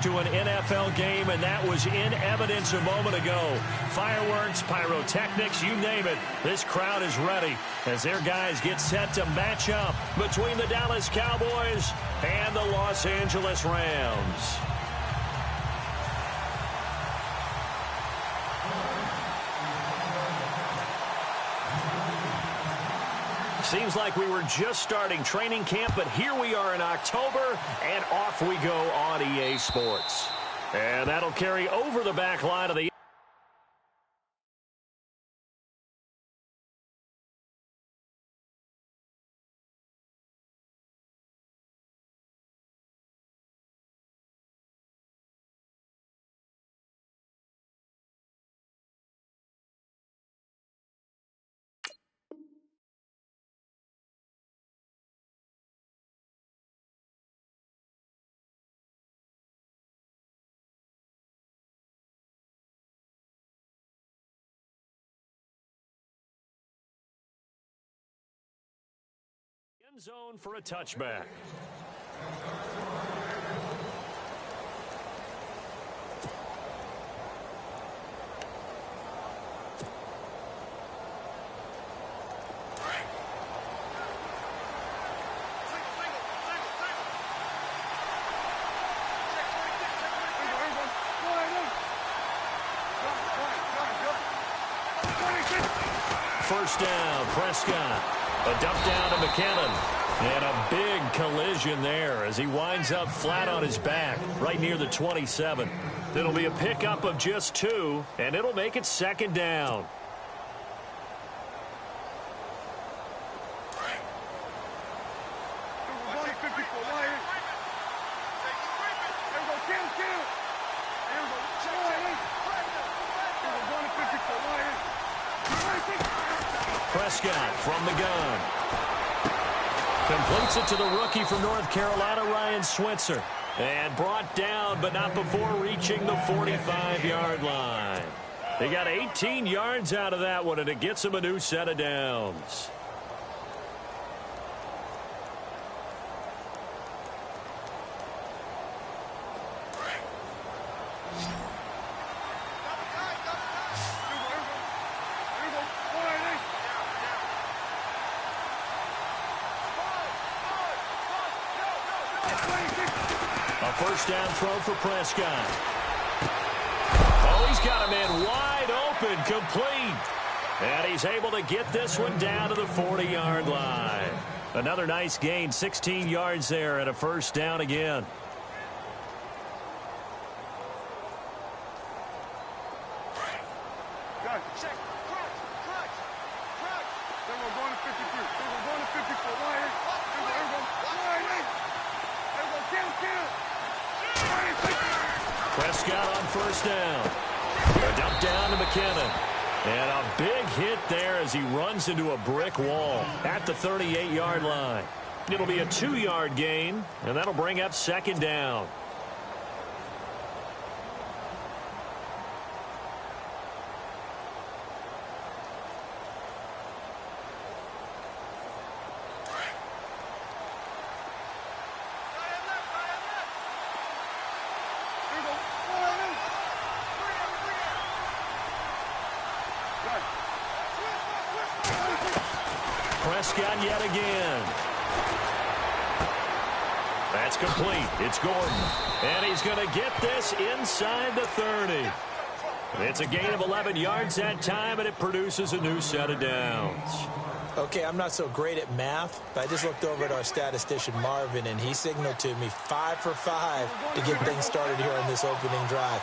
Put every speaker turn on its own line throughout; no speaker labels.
to an NFL game, and that was in evidence a moment ago. Fireworks, pyrotechnics, you name it. This crowd is ready as their guys get set to match up between the Dallas Cowboys and the Los Angeles Rams. Seems like we were just starting training camp, but here we are in October, and off we go on EA Sports. And that'll carry over the back line of the end zone for a touchback. First down, Prescott. A dump down to McKinnon. And a big collision there as he winds up flat on his back right near the 27. It'll be a pickup of just 2, and it'll make it second down. Prescott from the gun. Completes it to the rookie from North Carolina, Ryan Switzer. And brought down, but not before reaching the 45-yard line. They got 18 yards out of that one, and it gets them a new set of downs. First down throw for Prescott. Oh, he's got a man wide open, complete. And he's able to get this one down to the 40-yard line. Another nice gain, 16 yards there, and a first down again. Prescott on first down. A dump down to McKinnon. And a big hit there as he runs into a brick wall at the 38-yard line. It'll be a 2-yard gain, and that'll bring up second down. Prescott yet again. That's complete. It's Gordon. And he's going to get this inside the 30. It's a gain of 11 yards that time, and it produces a new set of downs.
Okay, I'm not so great at math, but I just looked over at our statistician, Marvin, and he signaled to me 5 for 5 to get things started here on this opening drive.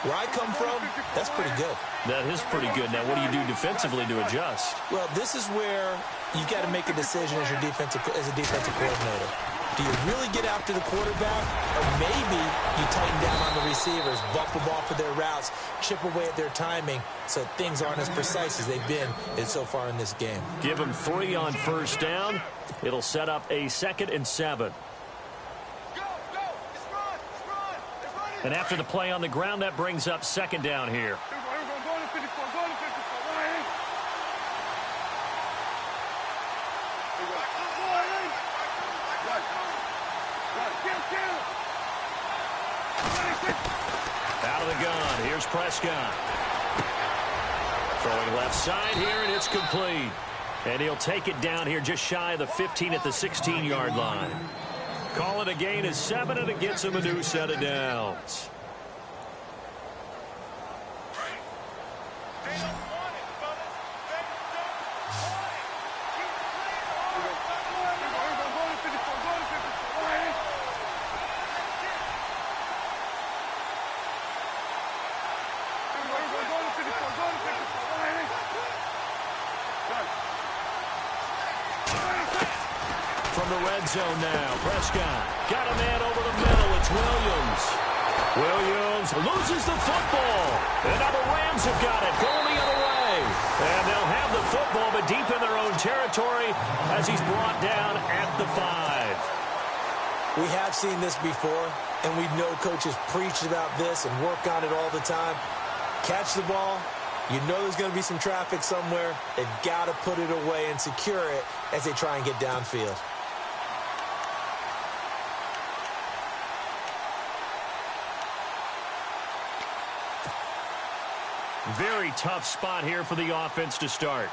Where I come from, that's pretty good.
That is pretty good. Now, what do you do defensively to adjust?
Well, this is where you got to make a decision as a defensive coordinator. Do you really get after the quarterback, or maybe you tighten down on the receivers, bump them off of their routes, chip away at their timing so things aren't as precise as they've been so far in this game?
Give them 3 on first down. It'll set up a 2nd and 7. And after the play on the ground, that brings up second down here. of the gun. Here's Prescott. Throwing left side here, and it's complete. And he'll take it down here just shy of the 15 at the 16-yard line. Call it a gain of 7, and it gets him a new set of downs. From the red zone now, Prescott got a man over the middle. It's Williams. Williams loses the football. And now the Rams have got it, going the other way. And they'll have the football, but deep in their own territory as he's brought down at the 5.
We have seen this before, and we know coaches preach about this and work on it all the time. Catch the ball. You know there's going to be some traffic somewhere. They've got to put it away and secure it as they try and get downfield.
Very tough spot here for the offense to start.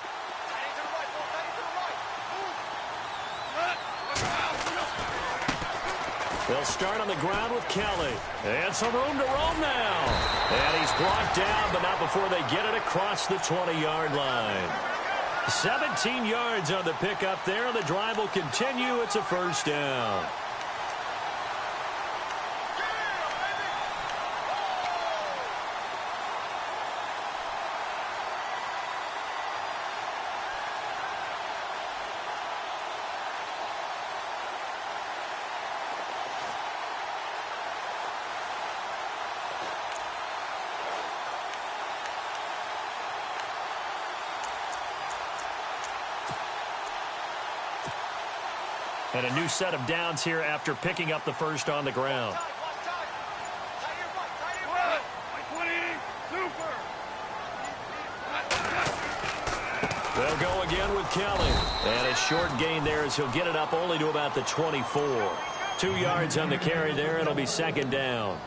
They'll start on the ground with Kelly. And some room to roam now. And he's brought down, but not before they get it across the 20-yard line. 17 yards on the pickup there. The drive will continue. It's a first down. And a new set of downs here after picking up the first on the ground. They'll go again with Kelly. And a short gain there as he'll get it up only to about the 24. 2 yards on the carry there. It'll be second down.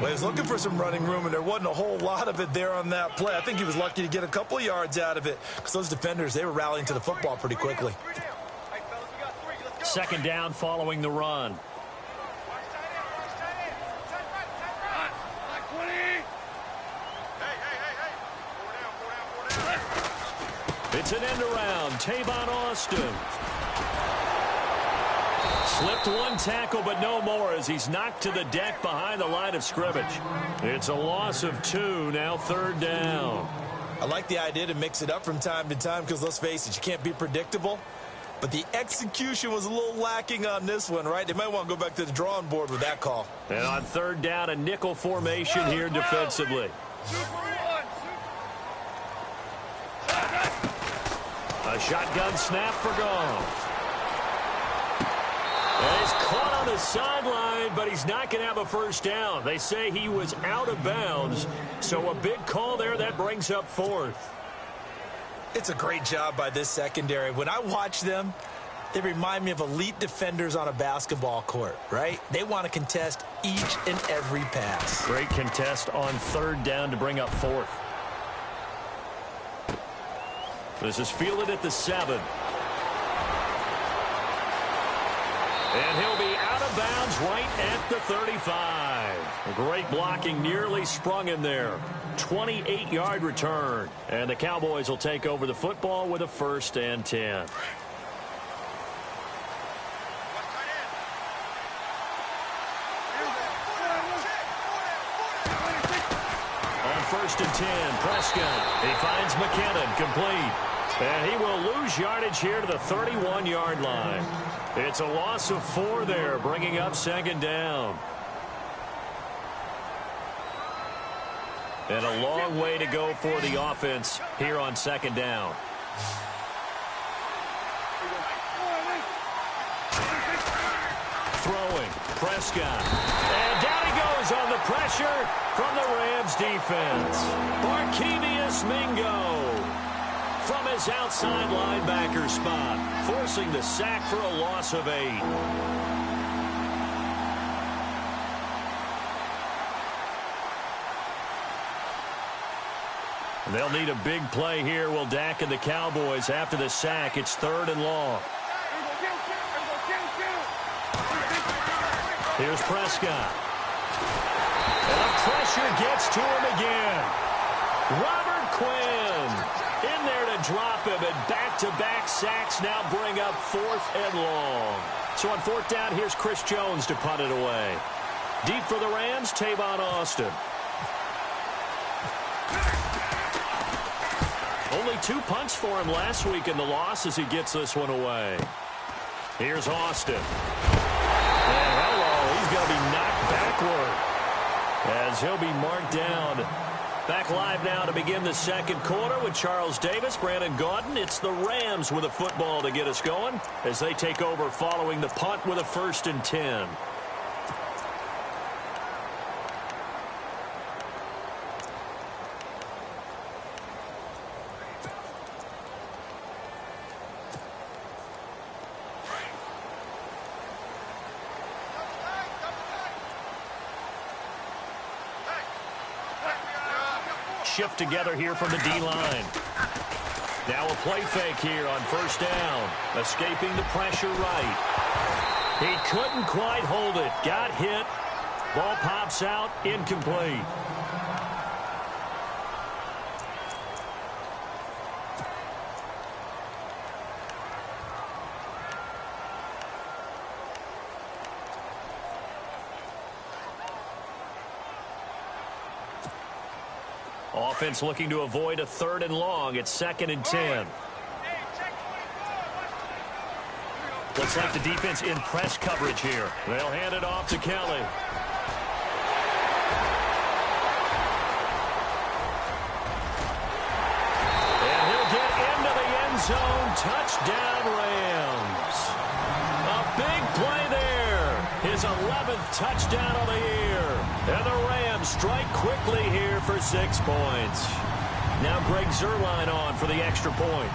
Well, he was looking for some running room, and there wasn't a whole lot of it there on that play. I think he was lucky to get a couple of yards out of it because those defenders, they were rallying to the football pretty quickly.
Second down following the run. It's an end around. Tavon Austin. Slipped one tackle, but no more as he's knocked to the deck behind the line of scrimmage. It's a loss of 2, now third down.
I like the idea to mix it up from time to time because, let's face it, you can't be predictable. But the execution was a little lacking on this one, right? They might want to go back to the drawing board with that call.
And on third down, a nickel formation here defensively. A shotgun snap for Goff. And he's caught on the sideline, but he's not going to have a first down. They say he was out of bounds, so a big call there that brings up fourth.
It's a great job by this secondary. When I watch them, they remind me of elite defenders on a basketball court, right? They want to contest each and every pass.
Great contest on third down to bring up fourth. This is fielded at the 7. And he'll be out of bounds right at the 35. Great blocking, nearly sprung him there. 28-yard return. And the Cowboys will take over the football with a 1st and 10. On 1st and 10, Prescott. He finds McKinnon, complete. And he will lose yardage here to the 31-yard line. It's a loss of 4 there, bringing up second down. And a long way to go for the offense here on second down. Throwing, Prescott. And down he goes on the pressure from the Rams defense. Barkevious Mingo from his outside linebacker spot, forcing the sack for a loss of 8. They'll need a big play here. Will Dak and the Cowboys after the sack. It's 3rd and long. Here's Prescott. And the pressure gets to him again. Robert Quinn in there to drop him, and back-to-back sacks now bring up 4th and long. So on 4th down, here's Chris Jones to punt it away. Deep for the Rams, Tavon Austin. Only 2 punts for him last week in the loss as he gets this one away. Here's Austin. And hello, he's going to be knocked backward as he'll be marked down. Back live now to begin the 2nd quarter with Charles Davis, Brandon Gaudin. It's the Rams with a football to get us going as they take over following the punt with a 1st and 10. Shift together here from the D-line. Now a play fake here on 1st down. Escaping the pressure right. He couldn't quite hold it. Got hit. Ball pops out. Incomplete. Offense looking to avoid a 3rd and long. It's 2nd and 10. Looks like the defense in press coverage here. They'll hand it off to Kelly. And he'll get into the end zone. Touchdown, Rams. A big play there. His 11th touchdown of the year. And the Rams strike quickly here for 6 points. Now Greg Zuerlein on for the extra point.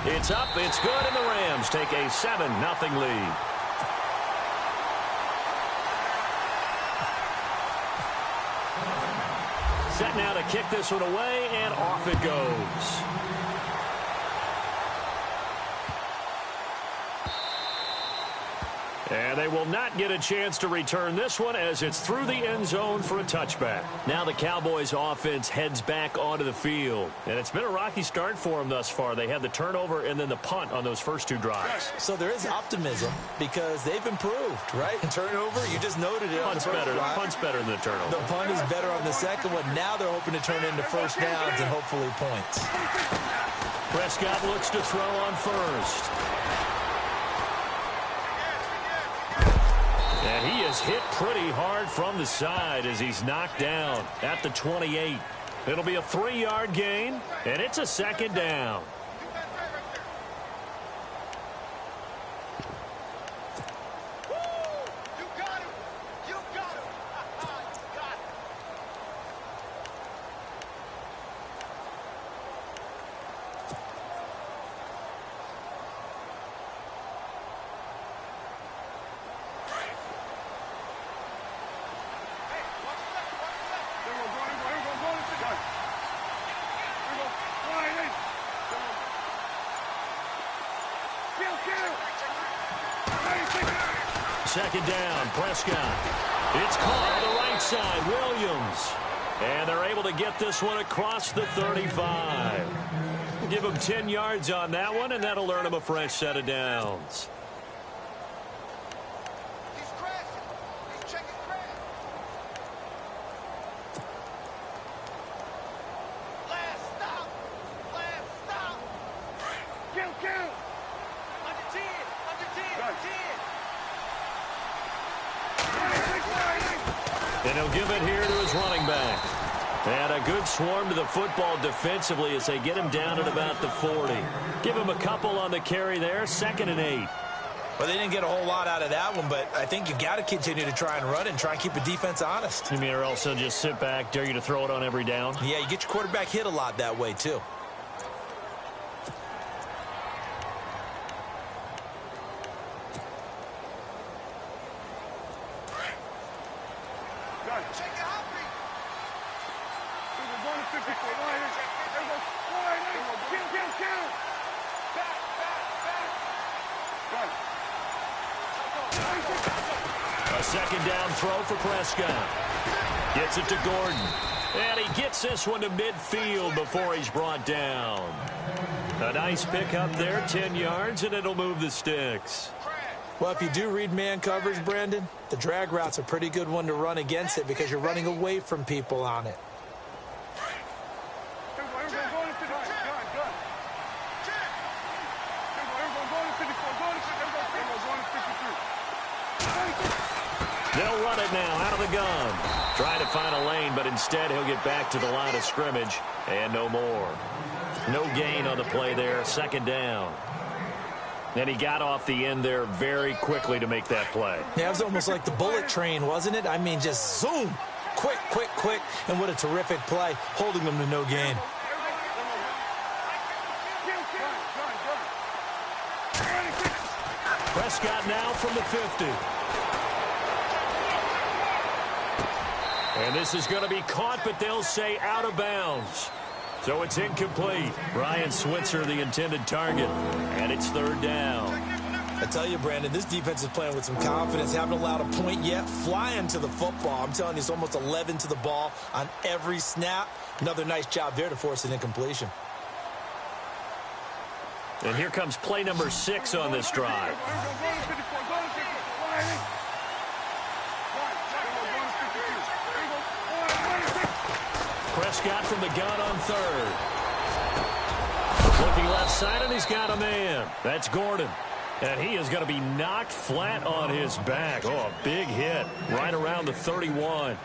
It's up, it's good, and the Rams take a 7-0 lead. Set now to kick this one away, and off it goes. And they will not get a chance to return this one as it's through the end zone for a touchback. Now the Cowboys offense heads back onto the field. And it's been a rocky start for them thus far. They had the turnover and then the punt on those first 2 drives.
So there is optimism because they've improved, right? Turnover, you just noted it.
Punt's better than the turnover.
The punt is better on the second one. Now they're hoping to turn into 1st downs and hopefully points.
Prescott looks to throw on 1st. And he is hit pretty hard from the side as he's knocked down at the 28. It'll be a 3-yard gain, and it's a 2nd down. Second down, Prescott. It's caught on the right side, Williams. And they're able to get this one across the 35. Give them 10 yards on that one, and that'll earn them a fresh set of downs. And he'll give it here to his running back. And a good swarm to the football defensively as they get him down at about the 40. Give him a couple on the carry there, 2nd and 8.
Well, they didn't get a whole lot out of that one, but I think you've got to continue to try and run and try and keep the defense honest.
You mean, or else they'll just sit back, dare you to throw it on every down?
Yeah, you get your quarterback hit a lot that way, too.
A second down throw for Prescott. Gets it to Gordon. And he gets this one to midfield before he's brought down. A nice pickup there, 10 yards, and it'll move the sticks.
Well, if you do read man coverage, Brandon, the drag route's a pretty good one to run against it because you're running away from people on it.
They'll run it now out of the gun. Trying to find a lane, but instead he'll get back to the line of scrimmage and no more. No gain on the play there, second down. And he got off the end there very quickly to make that play.
Yeah, it was almost like the bullet train, wasn't it? I mean, just zoom. Quick, quick, quick. And what a terrific play, holding them to no gain.
Prescott now from the 50. And this is going to be caught, but they'll say out of bounds. So it's incomplete. Brian Switzer, the intended target. And it's third down.
I tell you, Brandon, this defense is playing with some confidence. Haven't allowed a point yet. Flying to the football. I'm telling you, it's almost 11 to the ball on every snap. Another nice job there to force an incompletion.
And here comes play number 6 on this drive. Prescott from the gun on third. Looking left side, and he's got a man. That's Gordon. And he is going to be knocked flat on his back. Oh, a big hit right around the 31.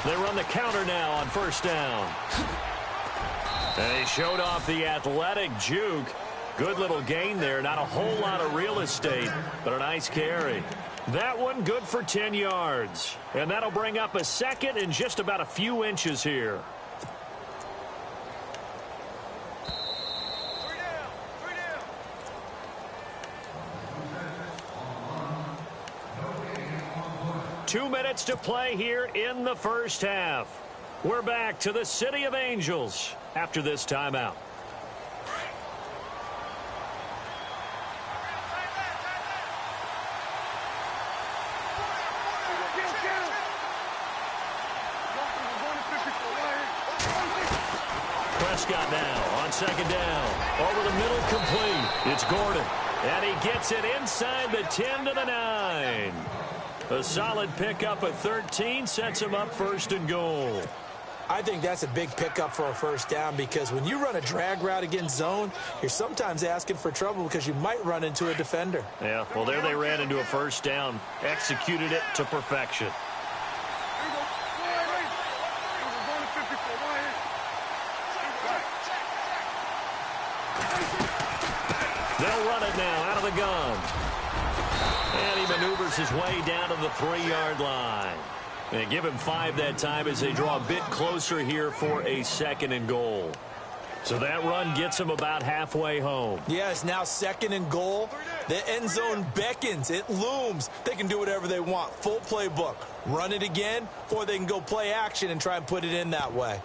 They run the counter now on first down. And he showed off the athletic juke. Good little gain there. Not a whole lot of real estate, but a nice carry. That one good for 10 yards. And that'll bring up a second and just about a few inches here. Two minutes to play here in the first half. We're back to the City of Angels after this timeout. Prescott now on second down. Over the middle, complete. It's Gordon. And he gets it inside the 10 to the 9. A solid pickup at 13 sets him up first and goal.
I think that's a big pickup for a first down because when you run a drag route against zone, you're sometimes asking for trouble because you might run into a defender.
Yeah, well, there they ran into a first down, executed it to perfection. They'll run it now out of the gun. And he maneuvers his way down to the 3-yard line. And give him 5 that time as they draw a bit closer here for a second and goal. So that run gets him about halfway home.
Yeah, it's now second and goal. The end zone beckons. It looms. They can do whatever they want. Full playbook. Run it again, or they can go play action and try and put it in that way.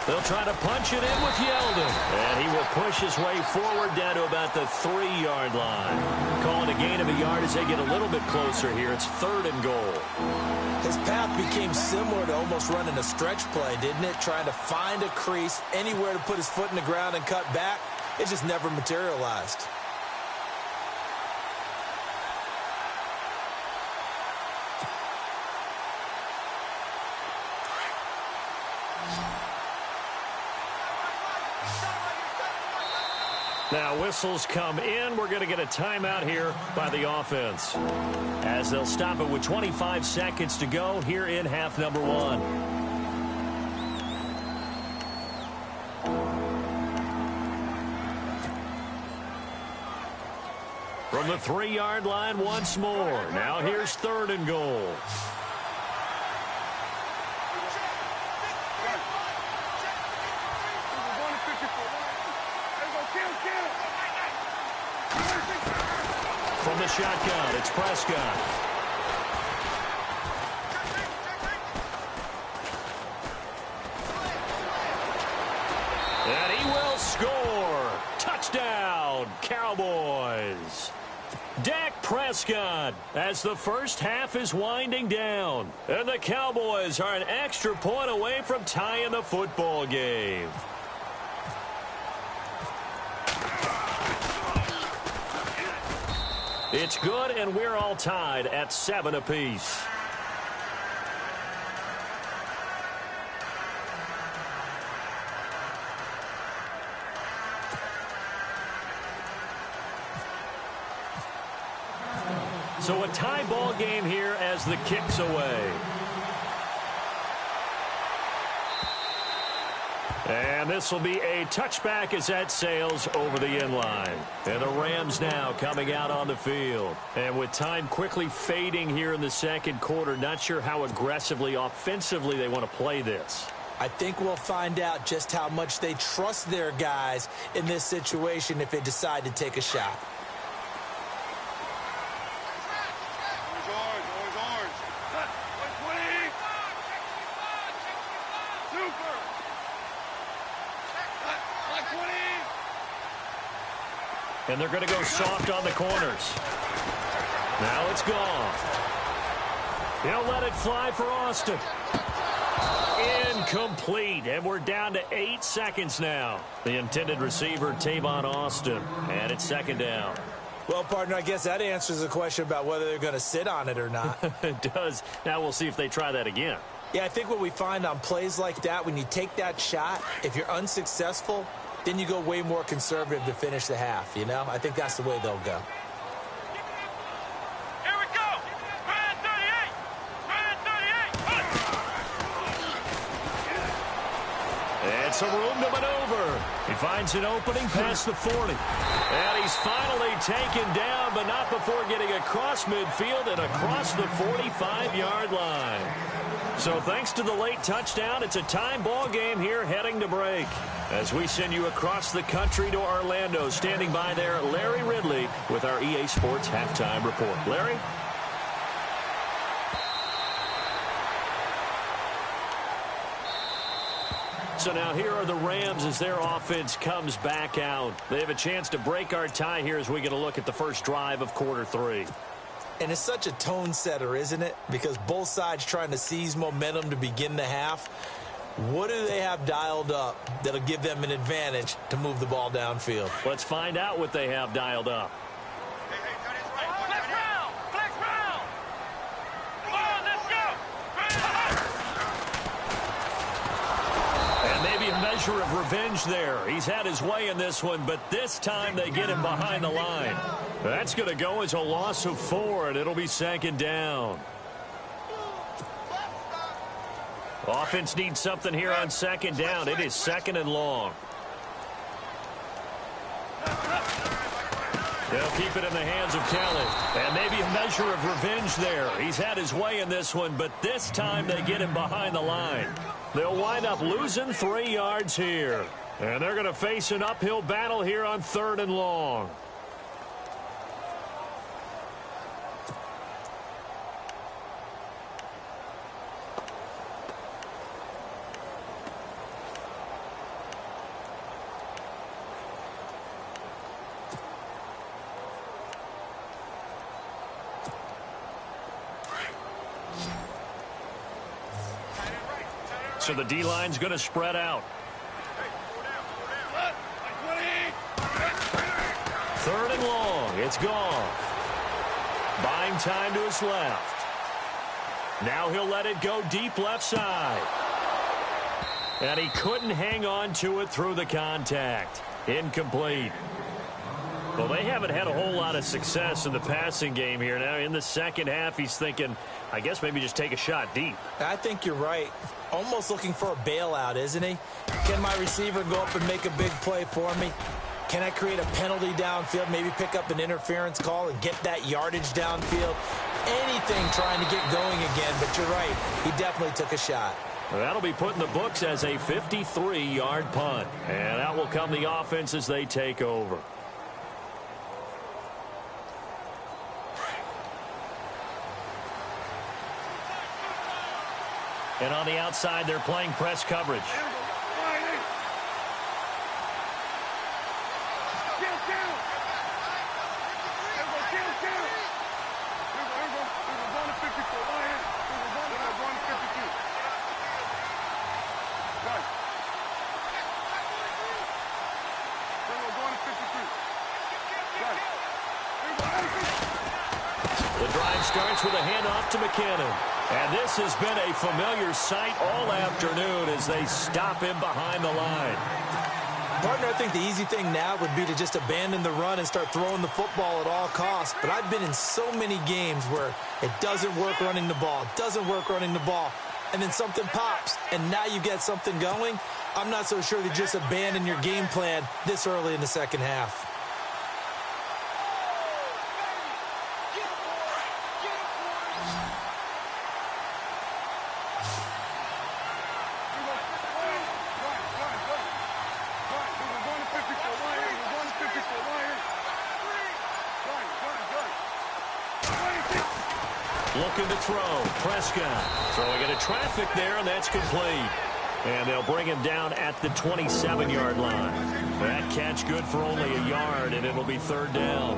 They'll try to punch it in with Yeldon. And he will push his way forward down to about the 3-yard line. Calling a gain of a yard as they get a little bit closer here. It's third and goal.
His path became similar to almost running a stretch play, didn't it? Trying to find a crease, anywhere to put his foot in the ground and cut back. It just never materialized.
Now whistles come in. We're going to get a timeout here by the offense, as they'll stop it with 25 seconds to go here in half number one. From the 3-yard line once more. Now here's 3rd and goal. From the shotgun, it's Prescott. And he will score. Touchdown, Cowboys. Dak Prescott as the first half is winding down. And the Cowboys are an extra point away from tying the football game. It's good, and we're all tied at 7 apiece. So a tie ball game here as the kick's away. And this will be a touchback as that sails over the inline. And the Rams now coming out on the field. And with time quickly fading here in the second quarter, not sure how aggressively, offensively they want to play this.
I think we'll find out just how much they trust their guys in this situation if they decide to take a shot.
And they're going to go soft on the corners. Now it's gone. He'll let it fly for Austin. Incomplete. And we're down to 8 seconds now. The intended receiver, Tavon Austin. And it's 2nd down.
Well, partner, I guess that answers the question about whether they're going to sit on it or not.
It does. Now we'll see if they try that again.
Yeah, I think what we find on plays like that, when you take that shot, if you're unsuccessful, then you go way more conservative to finish the half, you know? I think that's the way they'll go.
Here we go! Ryan 38! Ryan 38!
And some room to maneuver. He finds an opening past the 40. And he's finally taken down, but not before getting across midfield and across the 45-yard line. So thanks to the late touchdown, it's a time ball game here heading to break. As we send you across the country to Orlando, standing by there, Larry Ridley with our EA Sports Halftime Report. Larry? So now here are the Rams as their offense comes back out. They have a chance to break our tie here as we get a look at the first drive of quarter 3.
And it's such a tone setter, isn't it? Because both sides trying to seize momentum to begin the half. What do they have dialed up that'll give them an advantage to move the ball downfield?
Let's find out what they have dialed up.
Flex round! Flex round! Come on, let's go!
And maybe a measure of revenge there. He's had his way in this one, but this time they get him behind the line. That's going to go as a loss of 4, and it'll be 2nd down. Offense needs something here on 2nd down. It is 2nd and long. They'll keep it in the hands of Kelly. And maybe a measure of revenge there. He's had his way in this one, but this time they get him behind the line. They'll wind up losing 3 yards here. And they're going to face an uphill battle here on 3rd and long. So the D-line's going to spread out. Third and long. It's gone. Buying time to his left. Now he'll let it go deep left side. And he couldn't hang on to it through the contact. Incomplete. Well, they haven't had a whole lot of success in the passing game here. Now, in the second half, he's thinking, I guess maybe just take a shot deep.
I think you're right. Almost looking for a bailout, isn't he? Can my receiver go up and make a big play for me? Can I create a penalty downfield, maybe pick up an interference call and get that yardage downfield? Anything trying to get going again, but you're right. He definitely took a shot.
Well, that'll be put in the books as a 53-yard punt. And out will come the offense as they take over. And on the outside, they're playing press coverage. The drive starts with a handoff to McKinnon. And this has been a familiar sight all afternoon as they stop him behind the line.
Partner, I think the easy thing now would be to just abandon the run and start throwing the football at all costs. But I've been in so many games where it doesn't work running the ball, and then something pops, and now you get something going. I'm not so sure to just abandon your game plan this early in the second half.
Looking to throw. Prescott throwing into traffic there, and that's complete. And they'll bring him down at the 27-yard line. That catch good for only a yard, and it'll be third down.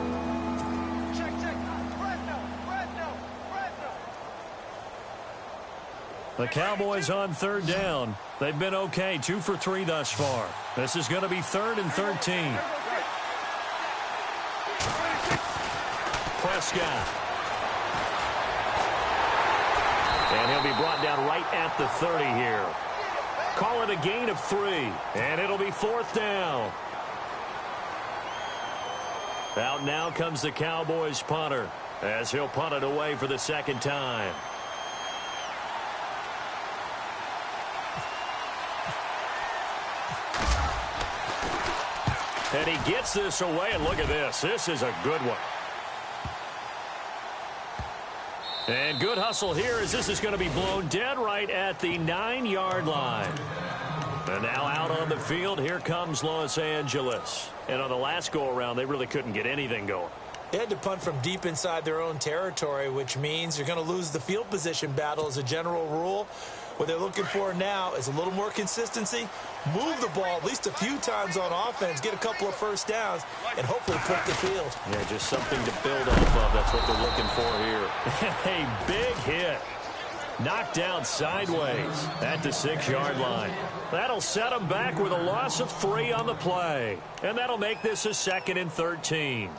The Cowboys on third down. They've been okay, 2 for 3 thus far. This is going to be 3rd and 13. Prescott. And he'll be brought down right at the 30 here. Call it a gain of 3, and it'll be 4th down. Out now comes the Cowboys punter as he'll punt it away for the second time. And he gets this away, and look at this. This is a good one. And good hustle here as this is going to be blown dead right at the 9-yard line. And now out on the field, here comes Los Angeles. And on the last go-around, they really couldn't get anything going.
They had to punt from deep inside their own territory, which means you're going to lose the field position battle as a general rule. What they're looking for now is a little more consistency, move the ball at least a few times on offense, get a couple of first downs, and hopefully flip the field.
Yeah, just something to build off of. That's what they're looking for here. A big hit. Knocked down sideways at the 6-yard line. That'll set them back with a loss of 3 on the play. And that'll make this a 2nd and 13.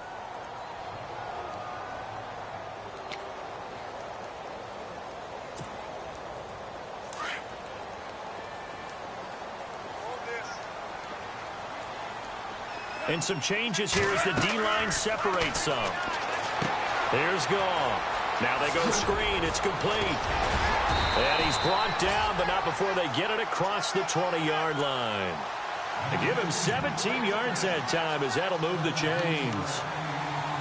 And some changes here as the D-line separates some. Here's Goff. Now they go screen. It's complete. And he's brought down, but not before they get it across the 20-yard line. They give him 17 yards that time as that'll move the chains.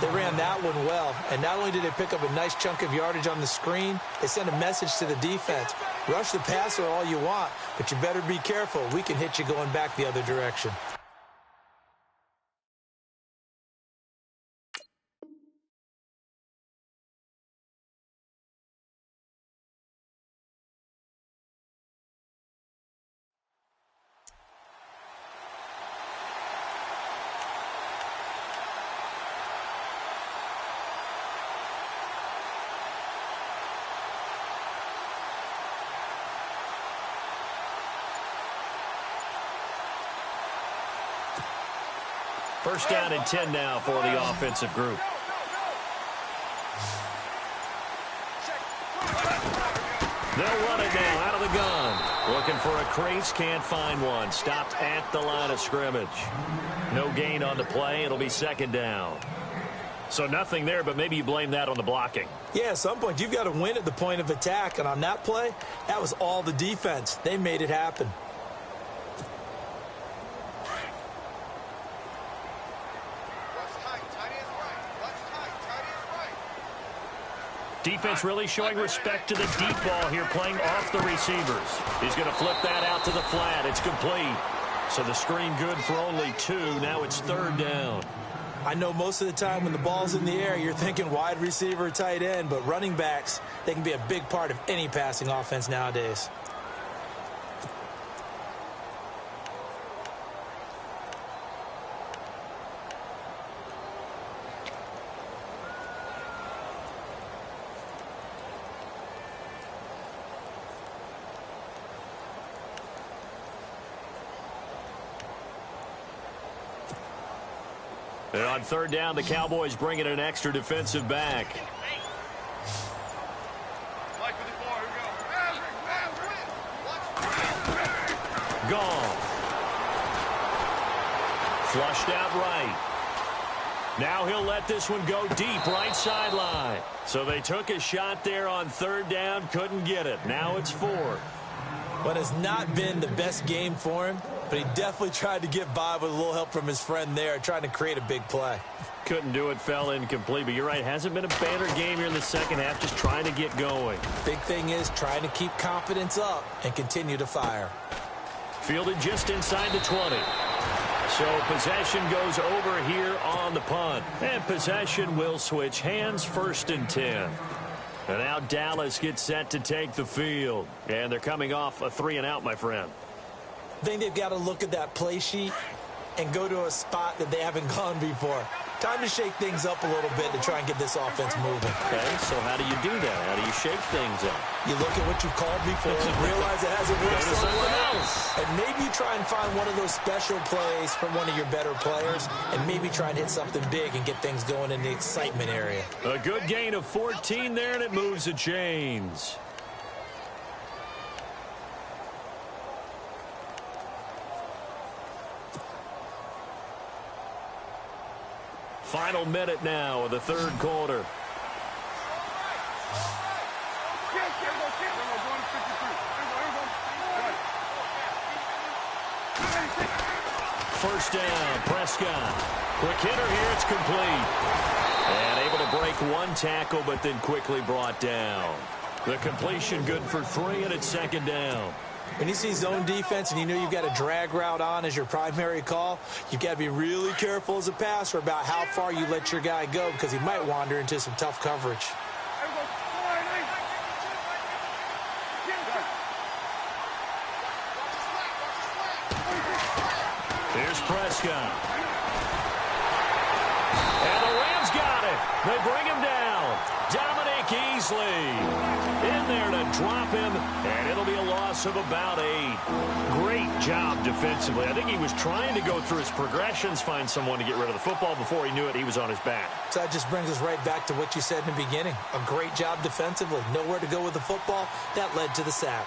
They ran that one well, and not only did they pick up a nice chunk of yardage on the screen, they sent a message to the defense. Rush the passer all you want, but you better be careful. We can hit you going back the other direction.
First down and 10 now for the offensive group. They'll run it now out of the gun. Looking for a crease, can't find one. Stopped at the line of scrimmage. No gain on the play. It'll be second down. So nothing there, but maybe you blame that on the blocking.
Yeah, at some point, you've got to win at the point of attack. And on that play, that was all the defense. They made it happen.
Defense really showing respect to the deep ball here, playing off the receivers. He's going to flip that out to the flat. It's complete. So the screen good for only 2. Now it's third down.
I know most of the time when the ball's in the air, you're thinking wide receiver, tight end, but running backs, they can be a big part of any passing offense nowadays.
And on third down, the Cowboys bring in an extra defensive back. Gone. Flushed out right. Now he'll let this one go deep, right sideline. So they took a shot there on third down, couldn't get it. Now it's 4th.
But it's not been the best game for him, but he definitely tried to get by with a little help from his friend there, trying to create a big play.
Couldn't do it, fell incomplete, but you're right, hasn't been a banner game here in the second half, just trying to get going.
Big thing is trying to keep confidence up and continue to fire.
Fielded just inside the 20. So possession goes over here on the punt. And possession will switch hands, 1st and 10. And now Dallas gets set to take the field. And they're coming off a 3-and-out, my friend.
I think they've got to look at that play sheet and go to a spot that they haven't gone before. Time to shake things up a little bit to try and get this offense moving.
Okay, so how do you do that? How do you shake things up?
You look at what you've called before and realize it hasn't worked somewhere else. And maybe you try and find one of those special plays from one of your better players and maybe try and hit something big and get things going in the excitement area.
A good gain of 14 there, and it moves the chains. Final minute now of the third quarter. First down, Prescott. Quick hitter here, it's complete. And able to break one tackle, but then quickly brought down. The completion good for 3, and it's second down.
When you see zone defense and you know you've got a drag route on as your primary call, you've got to be really careful as a passer about how far you let your guy go because he might wander into some tough coverage.
Here's Prescott. And the Rams got it. They bring him down. Dominic Easley in there to drop him, and it'll be a loss of about 8. Great job defensively. I think he was trying to go through his progressions, find someone to get rid of the football. Before he knew it, he was on his back.
So that just brings us right back to what you said in the beginning. A great job defensively. Nowhere to go with the football. That led to the sack.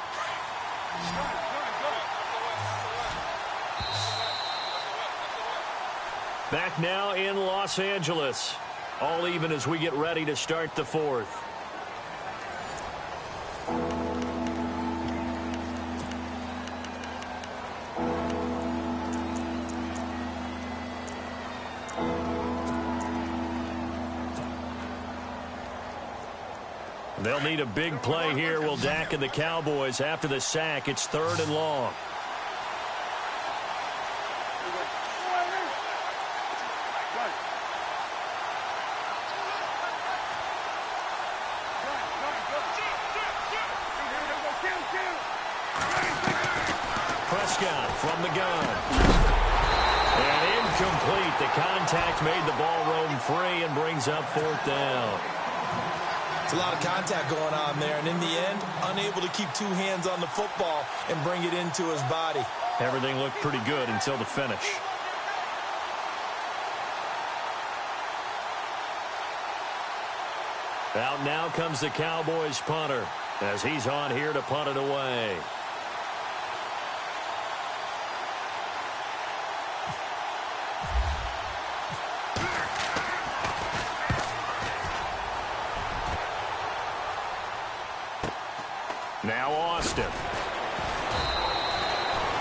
Back now in Los Angeles. All even as we get ready to start the 4th. They'll need a big play here. Will Dak and the Cowboys after the sack. It's 3rd and long. Prescott from the gun. And incomplete. The contact made the ball roam free and brings up 4th down.
It's a lot of contact going on there, and in the end, unable to keep 2 hands on the football and bring it into his body.
Everything looked pretty good until the finish. Out now comes the Cowboys punter as he's on here to punt it away. Now Austin.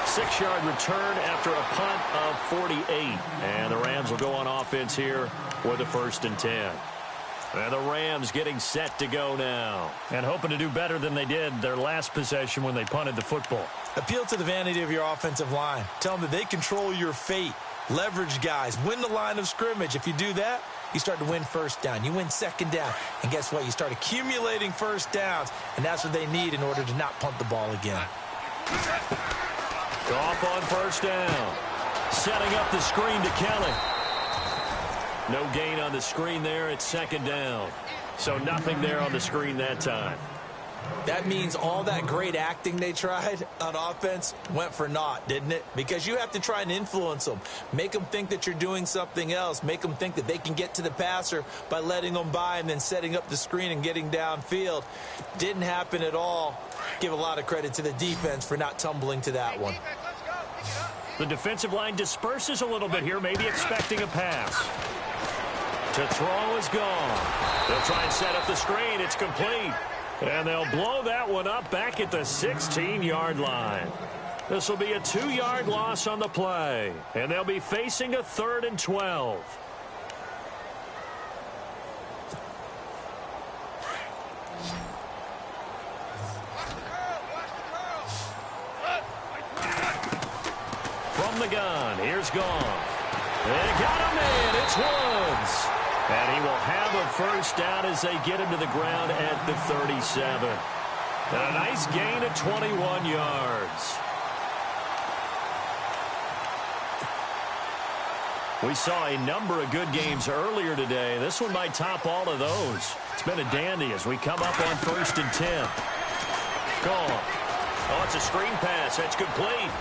6-yard return after a punt of 48. And the Rams will go on offense here with a 1st and 10. And the Rams getting set to go now. And hoping to do better than they did their last possession when they punted the football.
Appeal to the vanity of your offensive line. Tell them that they control your fate. Leverage guys. Win the line of scrimmage. If you do that, you start to win 1st down. You win 2nd down. And guess what? You start accumulating 1st downs. And that's what they need in order to not punt the ball again.
Goff on 1st down. Setting up the screen to Kelly. No gain on the screen there. It's 2nd down. So nothing there on the screen that time.
That means all that great acting they tried on offense went for naught, didn't it? Because you have to try and influence them. Make them think that you're doing something else. Make them think that they can get to the passer by letting them by and then setting up the screen and getting downfield. Didn't happen at all. Give a lot of credit to the defense for not tumbling to that one.
The defensive line disperses a little bit here, maybe expecting a pass. To throw is gone. They'll try and set up the screen. It's complete. And they'll blow that one up back at the 16-yard line. This will be a 2-yard loss on the play. And they'll be facing a 3rd and 12. From the gun, here's Goff. They got him in. It's Woods. And he will have a 1st down as they get him to the ground at the 37. And a nice gain of 21 yards. We saw a number of good games earlier today. This one might top all of those. It's been a dandy as we come up on 1st and 10. Gone. Oh, it's a screen pass. That's complete.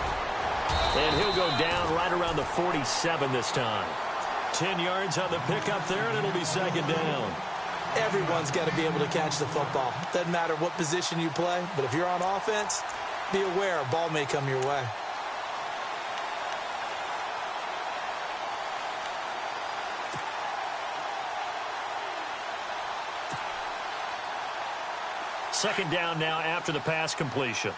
And he'll go down right around the 47 this time. 10 yards on the pickup there, and it'll be 2nd down.
Everyone's got to be able to catch the football. Doesn't matter what position you play, but if you're on offense, be aware a ball may come your way.
Second down now after the pass completion.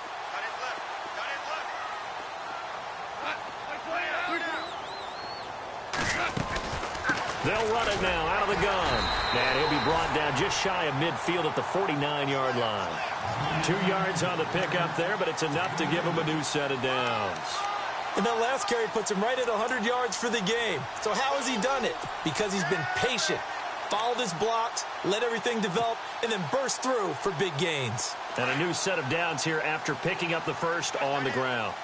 They'll run it now out of the gun. And he'll be brought down just shy of midfield at the 49-yard line. 2 yards on the pickup there, but it's enough to give him a new set of downs.
And that last carry puts him right at 100 yards for the game. So how has he done it? Because he's been patient, followed his blocks, let everything develop, and then burst through for big gains.
And a new set of downs here after picking up the 1st on the ground.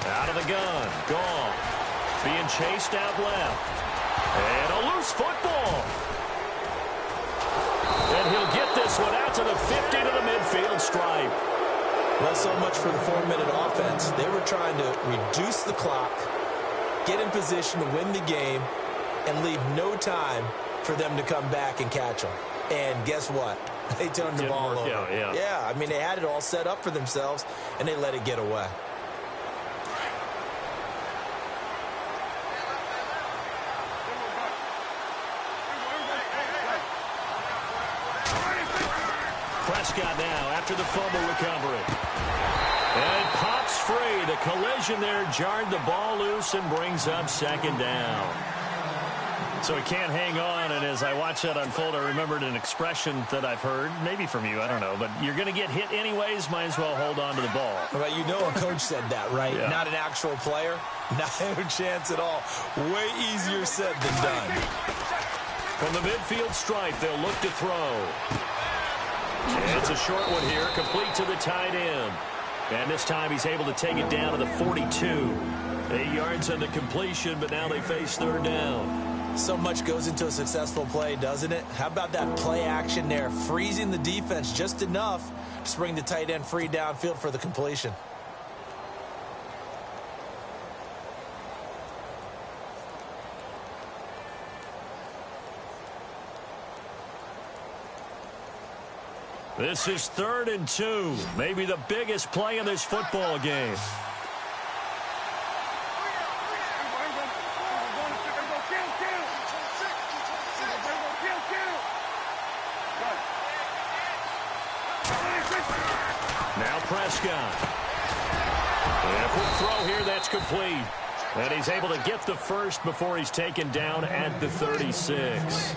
Out of the gun. Goff. Being chased out left. And a loose football. And he'll get this one out to the 50 to the midfield stripe.
Well, so much for the 4-minute offense. They were trying to reduce the clock, get in position to win the game, and leave no time for them to come back and catch them. And guess what? They turned the ball over. Yeah, I mean, they had it all set up for themselves, and they let it get away.
Prescott now after the fumble recovery. And pops free. The collision there jarred the ball loose and brings up 2nd down. So he can't hang on, and as I watch that unfold, I remembered an expression that I've heard, maybe from you, I don't know, but you're going to get hit anyways, might as well hold on to the ball.
Well, you know a coach said that, right?
Yeah.
Not an actual player. Not a chance at all. Way easier said than done.
From the midfield stripe, they'll look to throw. And it's a short one here, complete to the tight end. And this time he's able to take it down to the 42. 8 yards on the completion, but now they face 3rd down.
So much goes into a successful play, doesn't it? How about that play action there? Freezing the defense just enough to bring the tight end free downfield for the completion.
This is 3rd and 2. Maybe the biggest play in this football game. Now Prescott. And a quick throw here, that's complete. And he's able to get the first before he's taken down at the 36.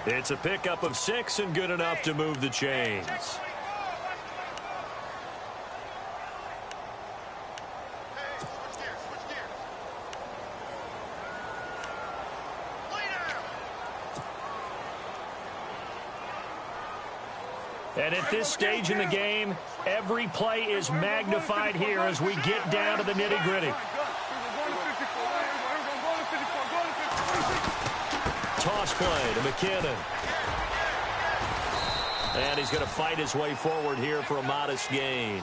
It's a pickup of 6 and good enough to move the chains. And at this stage in the game, every play is magnified here as we get down to the nitty-gritty. Toss play to McKinnon. And he's going to fight his way forward here for a modest gain.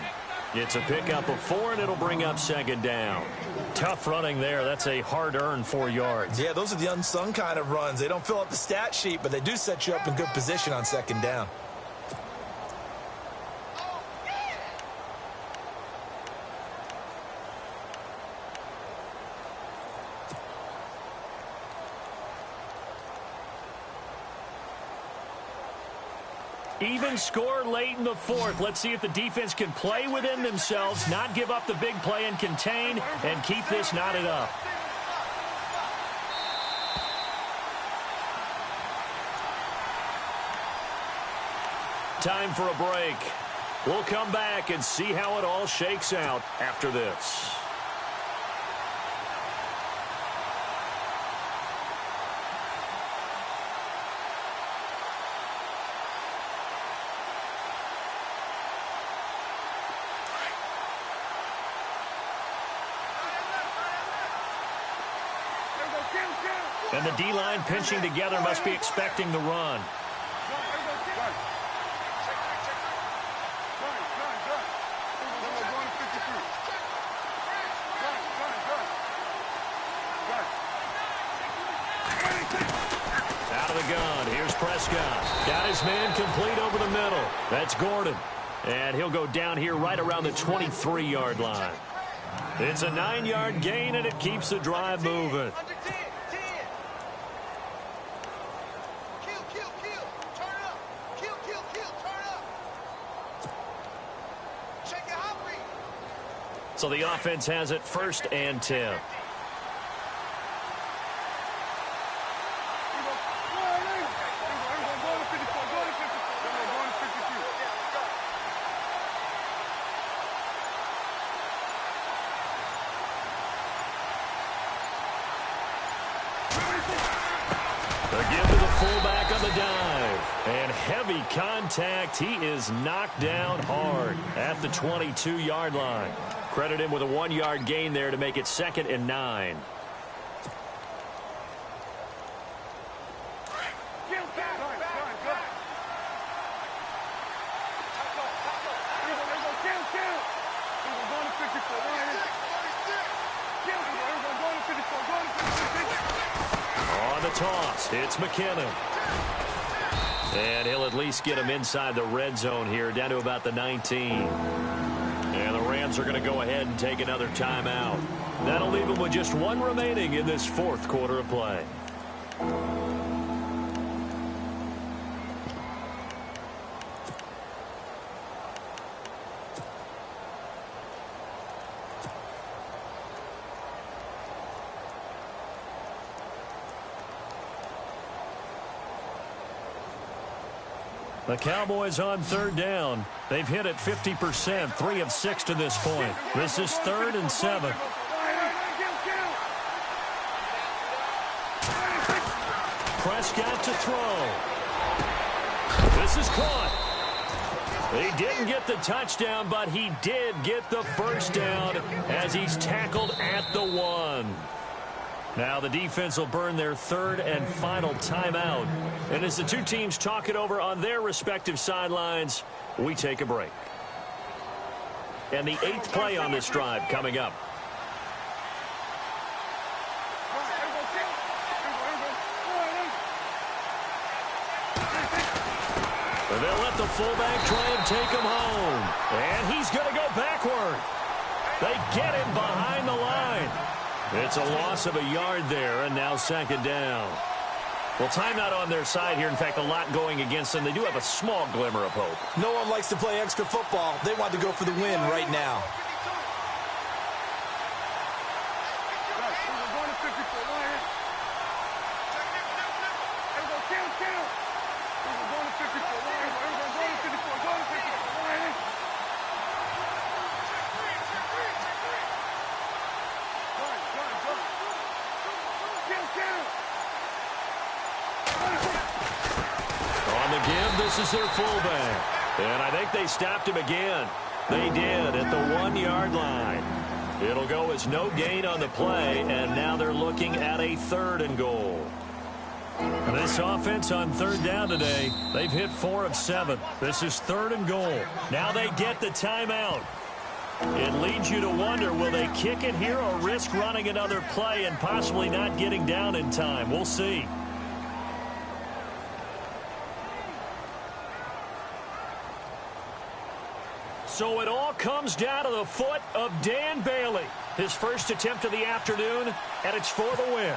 It's a pickup of 4, and it'll bring up 2nd down. Tough running there. That's a hard-earned 4 yards.
Yeah, those are the unsung kind of runs. They don't fill up the stat sheet, but they do set you up in good position on 2nd down.
Even score late in the 4th. Let's see if the defense can play within themselves, not give up the big play and contain, and keep this knotted up. Time for a break. We'll come back and see how it all shakes out after this. And the D-line pinching together must be expecting the run. Out of the gun. Here's Prescott. Got his man complete over the middle. That's Gordon. And he'll go down here right around the 23-yard line. It's a 9-yard gain, and it keeps the drive moving. So the offense has it 1st and 10. The give to the fullback on the dive. And heavy contact. He is knocked down hard at the 22-yard line. Credit him with a 1-yard gain there to make it 2nd and 9. On the toss, it's McKinnon. And he'll at least get him inside the red zone here, down to about the 19. And the Rams are going to go ahead and take another timeout. That'll leave them with just 1 remaining in this 4th quarter of play. The Cowboys on 3rd down. They've hit it 50%, 3 of 6 to this point. This is 3rd and 7. Prescott to throw. This is caught. He didn't get the touchdown, but he did get the first down as he's tackled at the 1. Now the defense will burn their 3rd and final timeout. And as the two teams talk it over on their respective sidelines, we take a break. And the 8th play on this drive coming up. They'll let the fullback try and take him home. And he's going to go backward. They get him behind the line. It's a loss of a yard there, and now second down. Well, timeout on their side here. In fact, a lot going against them. They do have a small glimmer of hope.
No one likes to play extra football. They want to go for the win right now.
On the give, this is their fullback. And I think they stopped him again. They did at the 1-yard line. It'll go as no gain on the play, and now they're looking at a 3rd and goal. This offense on 3rd down today, they've hit 4 of 7. This is 3rd and goal. Now they get the timeout. It leads you to wonder, will they kick it here or risk running another play and possibly not getting down in time? We'll see. So it all comes down to the foot of Dan Bailey. His first attempt of the afternoon, and it's for the win.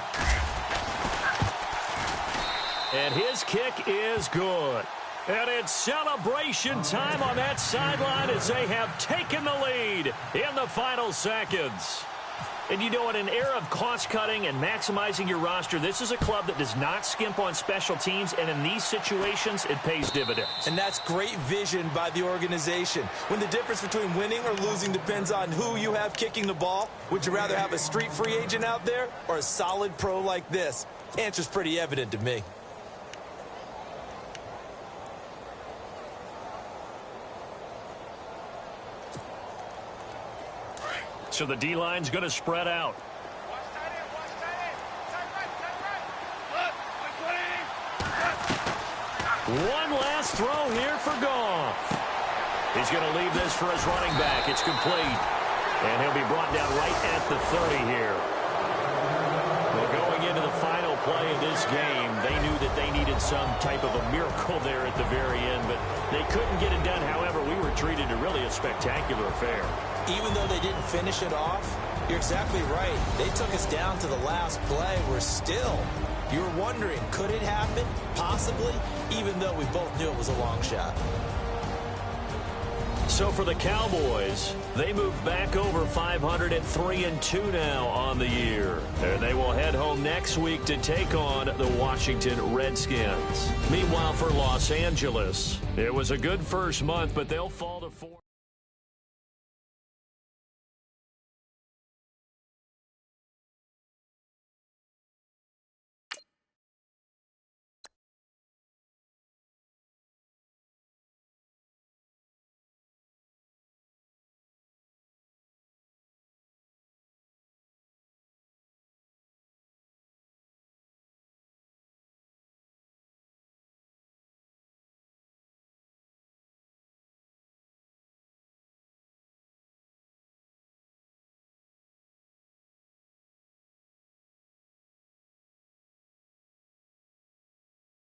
And his kick is good. And it's celebration time on that sideline as they have taken the lead in the final seconds. And you know, in an era of cost-cutting and maximizing your roster, this is a club that does not skimp on special teams, and in these situations, it pays dividends.
And that's great vision by the organization. When the difference between winning or losing depends on who you have kicking the ball, would you rather have a street free agent out there or a solid pro like this? Answer's pretty evident to me.
So the D-line's going to spread out. One last throw here for Goff. He's going to leave this for his running back. It's complete. And he'll be brought down right at the 30 here. Well, going into the final play of this game, they knew that they needed some type of a miracle there at the very end, but they couldn't get it done. However, we were treated to really a spectacular affair.
Even though they didn't finish it off, you're exactly right. They took us down to the last play. We're still, you were wondering, could it happen? Possibly, even though we both knew it was a long shot.
So for the Cowboys, they move back over 500 at 3-2 now on the year. And they will head home next week to take on the Washington Redskins. Meanwhile, for Los Angeles, it was a good first month, but they'll fall to 4.